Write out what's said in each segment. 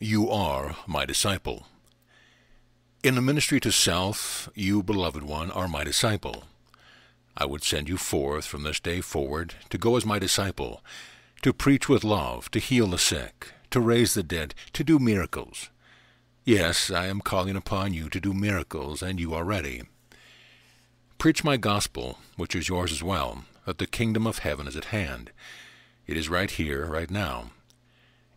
You are my disciple. In the ministry to self, you, beloved one, are my disciple. I would send you forth from this day forward to go as my disciple, to preach with love, to heal the sick, to raise the dead, to do miracles. Yes, I am calling upon you to do miracles, and you are ready. Preach my gospel, which is yours as well, that the kingdom of heaven is at hand. It is right here, right now.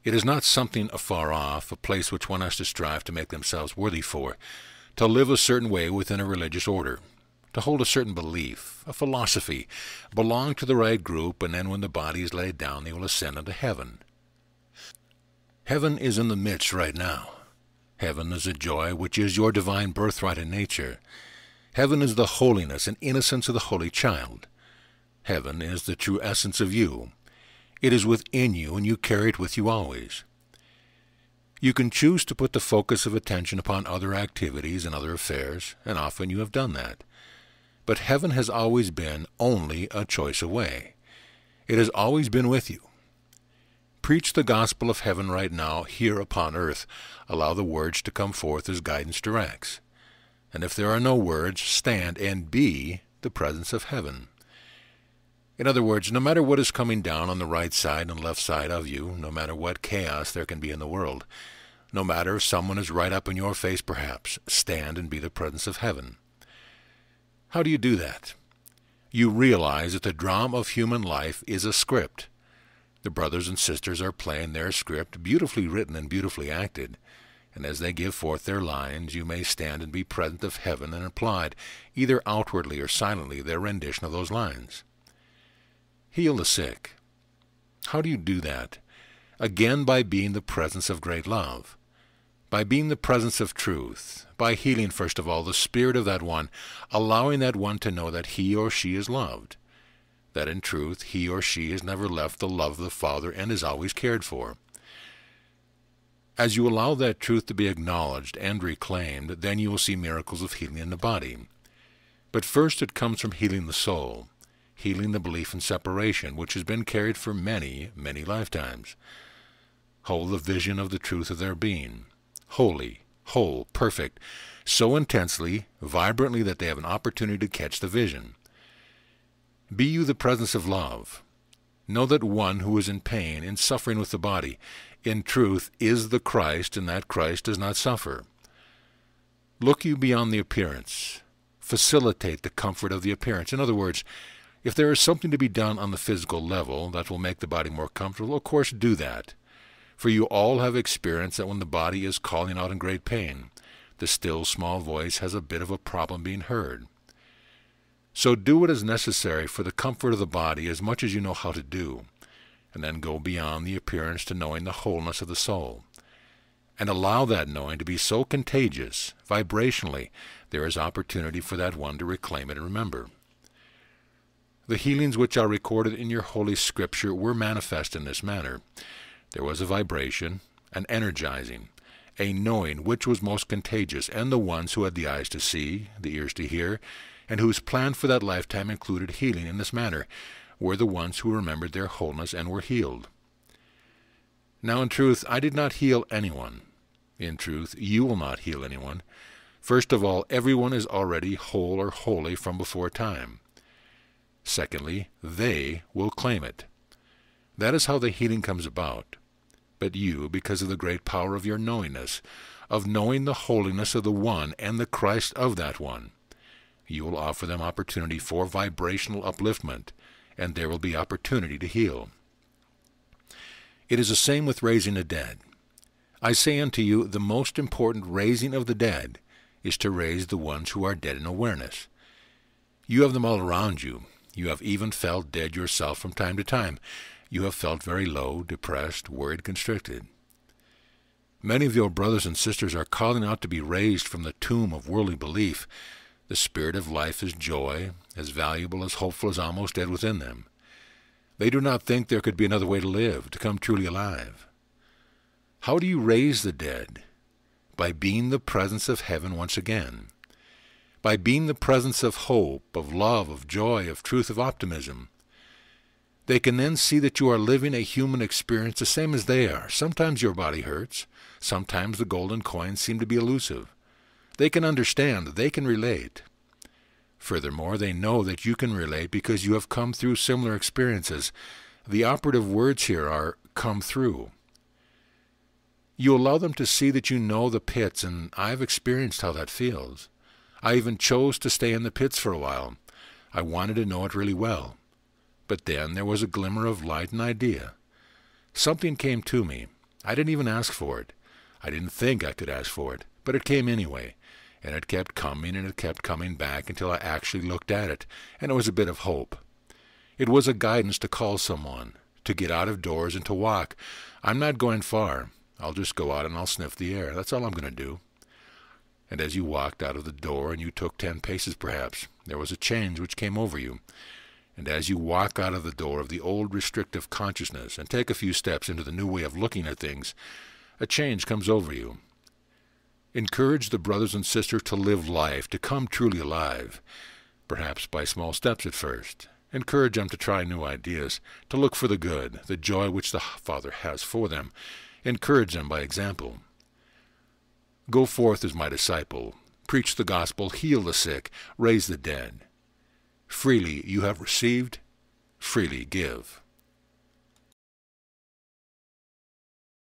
It is not something afar off, a place which one has to strive to make themselves worthy for, to live a certain way within a religious order, to hold a certain belief, a philosophy, belong to the right group, and then when the body is laid down they will ascend unto heaven. Heaven is in the midst right now. Heaven is a joy which is your divine birthright in nature. Heaven is the holiness and innocence of the holy child. Heaven is the true essence of you. It is within you, and you carry it with you always. You can choose to put the focus of attention upon other activities and other affairs, and often you have done that. But heaven has always been only a choice away. It has always been with you. Preach the gospel of heaven right now, here upon earth. Allow the words to come forth as guidance directs. And if there are no words, stand and be the presence of heaven. In other words, no matter what is coming down on the right side and left side of you, no matter what chaos there can be in the world, no matter if someone is right up in your face perhaps, stand and be the presence of heaven. How do you do that? You realize that the drama of human life is a script. The brothers and sisters are playing their script, beautifully written and beautifully acted, and as they give forth their lines, you may stand and be present of heaven and applaud, either outwardly or silently, their rendition of those lines. Heal the sick. How do you do that? Again, by being the presence of great love, by being the presence of truth, by healing first of all the spirit of that one, allowing that one to know that he or she is loved, that in truth he or she has never left the love of the Father and is always cared for. As you allow that truth to be acknowledged and reclaimed, then you will see miracles of healing in the body. But first it comes from healing the soul, healing the belief in separation, which has been carried for many, many lifetimes. Hold the vision of the truth of their being, holy, whole, perfect, so intensely, vibrantly that they have an opportunity to catch the vision. Be you the presence of love. Know that one who is in pain, in suffering with the body, in truth is the Christ, and that Christ does not suffer. Look you beyond the appearance. Facilitate the comfort of the appearance. In other words, if there is something to be done on the physical level that will make the body more comfortable, of course do that. For you all have experienced that when the body is calling out in great pain, the still small voice has a bit of a problem being heard. So do what is necessary for the comfort of the body as much as you know how to do, and then go beyond the appearance to knowing the wholeness of the soul. And allow that knowing to be so contagious, vibrationally, there is opportunity for that one to reclaim it and remember. The healings which are recorded in your Holy Scripture were manifest in this manner. There was a vibration, an energizing, a knowing which was most contagious, and the ones who had the eyes to see, the ears to hear, and whose plan for that lifetime included healing in this manner, were the ones who remembered their wholeness and were healed. Now in truth, I did not heal anyone. In truth, you will not heal anyone. First of all, everyone is already whole or holy from before time. Secondly, they will claim it. That is how the healing comes about. But you, because of the great power of your knowingness, of knowing the holiness of the one and the Christ of that one, you will offer them opportunity for vibrational upliftment, and there will be opportunity to heal. It is the same with raising the dead. I say unto you, the most important raising of the dead is to raise the ones who are dead in awareness. You have them all around you. You have even felt dead yourself from time to time. You have felt very low, depressed, worried, constricted. Many of your brothers and sisters are calling out to be raised from the tomb of worldly belief. The spirit of life is joy, as valuable, as hopeful, as almost dead within them. They do not think there could be another way to live, to come truly alive. How do you raise the dead? By being the presence of heaven once again. By being the presence of hope, of love, of joy, of truth, of optimism. They can then see that you are living a human experience the same as they are. Sometimes your body hurts. Sometimes the golden coins seem to be elusive. They can understand. They can relate. Furthermore, they know that you can relate because you have come through similar experiences. The operative words here are come through. You allow them to see that you know the pits, and I've experienced how that feels. I even chose to stay in the pits for a while. I wanted to know it really well. But then there was a glimmer of light and idea. Something came to me. I didn't even ask for it. I didn't think I could ask for it, but it came anyway. And it kept coming, and it kept coming back until I actually looked at it, and it was a bit of hope. It was a guidance to call someone, to get out of doors and to walk. I'm not going far. I'll just go out and I'll sniff the air. That's all I'm going to do. And as you walked out of the door and you took 10 paces perhaps, there was a change which came over you. And as you walk out of the door of the old restrictive consciousness and take a few steps into the new way of looking at things, a change comes over you. Encourage the brothers and sisters to live life, to come truly alive, perhaps by small steps at first. Encourage them to try new ideas, to look for the good, the joy which the Father has for them. Encourage them by example. Go forth as my disciple. Preach the gospel, heal the sick, raise the dead. Freely you have received, freely give.